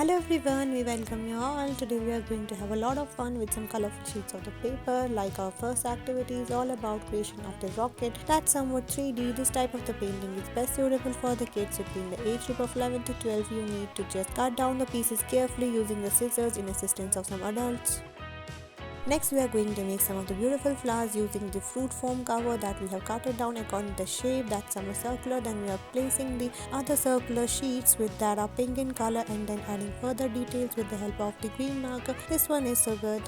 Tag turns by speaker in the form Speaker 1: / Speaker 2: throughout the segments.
Speaker 1: Hello everyone, we welcome you all. Today we are going to have a lot of fun with some colorful sheets of the paper. Like our first activity is all about creation of the rocket that's somewhat 3D. This type of the painting is best suitable for the kids between the age group of 11 to 12. You need to just cut down the pieces carefully using the scissors in assistance of some adults. Next, we are going to make some of the beautiful flowers using the fruit foam cover that we have cut it down according to the shape. That's some circular. Then we are placing the other circular sheets with that are pink in color and then adding further details with the help of the green marker. This one is so good.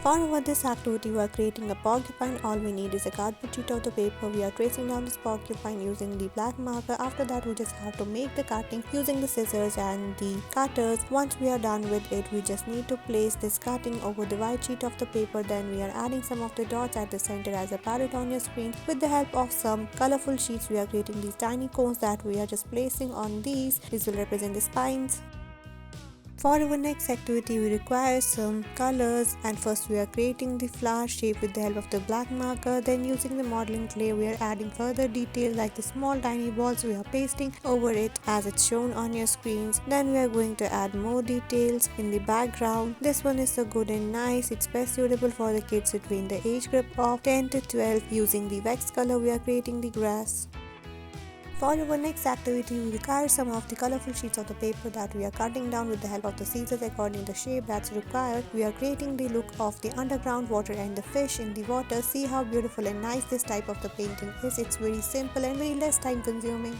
Speaker 1: For this activity, we are creating a porcupine. All we need is a cardboard sheet of the paper. We are tracing down this porcupine using the black marker. After that, we just have to make the cutting using the scissors and the cutters. Once we are done with it, we just need to place this cutting over the white sheet of the paper. Then we are adding some of the dots at the center as a palette on your screen. With the help of some colorful sheets, we are creating these tiny cones that we are just placing on these. These will represent the spines. For our next activity, we require some colors, and first we are creating the flower shape with the help of the black marker. Then using the modeling clay, we are adding further detail like the small tiny balls we are pasting over it as it's shown on your screens. Then we are going to add more details in the background. This one is so good and nice. It's best suitable for the kids between the age group of 10 to 12. Using the wax color, we are creating the grass. For our next activity, we require some of the colorful sheets of the paper that we are cutting down with the help of the scissors according to the shape that's required. We are creating the look of the underground water and the fish in the water. See how beautiful and nice this type of the painting is. It's very simple and very less time consuming.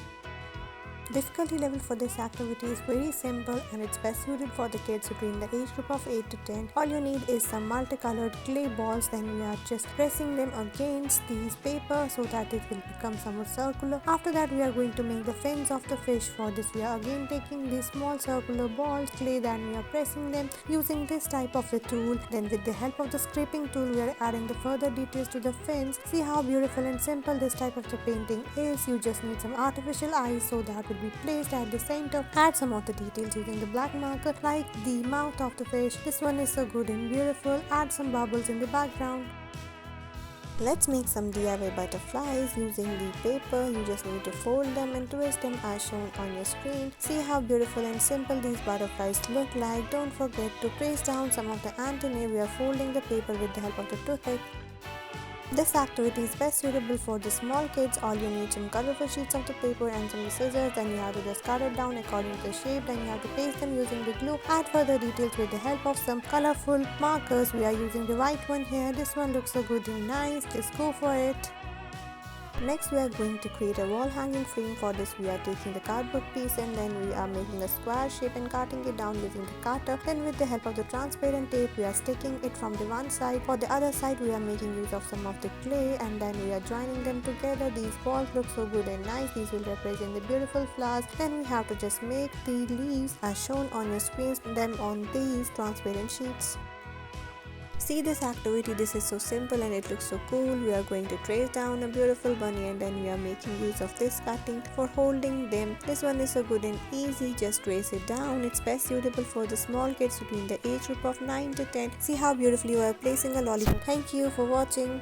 Speaker 1: Difficulty level for this activity is very simple and it's best suited for the kids between the age group of 8 to 10. All you need is some multicolored clay balls. Then we are just pressing them against these paper so that it will become somewhat circular. After that, we are going to make the fins of the fish. For this, we are again taking these small circular balls clay, then we are pressing them using this type of the tool. Then with the help of the scraping tool, we are adding the further details to the fins. See how beautiful and simple this type of the painting is. You just need some artificial eyes so that will be placed at the center. Add some of the details using the black marker like the mouth of the fish. This one is so good and beautiful. Add some bubbles in the background. Let's make some DIY butterflies using the paper. You just need to fold them and twist them as shown on your screen. See how beautiful and simple these butterflies look like. Don't forget to trace down some of the antennae. We are folding the paper with the help of the toothpick. This activity is best suitable for the small kids. All you need some colorful sheets of the paper and some scissors. Then you have to just cut it down according to the shape. Then you have to paste them using the glue. Add further details with the help of some colorful markers. We are using the white one here. This one looks so good and nice. Just go for it. Next, we are going to create a wall hanging frame. For this, we are taking the cardboard piece and then we are making a square shape and cutting it down using the cutter. Then with the help of the transparent tape, we are sticking it from the one side. For the other side, we are making use of some of the clay and then we are joining them together. These balls look so good and nice. These will represent the beautiful flowers. Then we have to just make the leaves as shown on your screens, them on these transparent sheets. See this activity, this is so simple and it looks so cool. We are going to trace down a beautiful bunny and then we are making use of this cutting for holding them. This one is so good and easy, just trace it down. It's best suitable for the small kids between the age group of 9 to 10. See how beautifully we are placing a lollipop. Thank you for watching.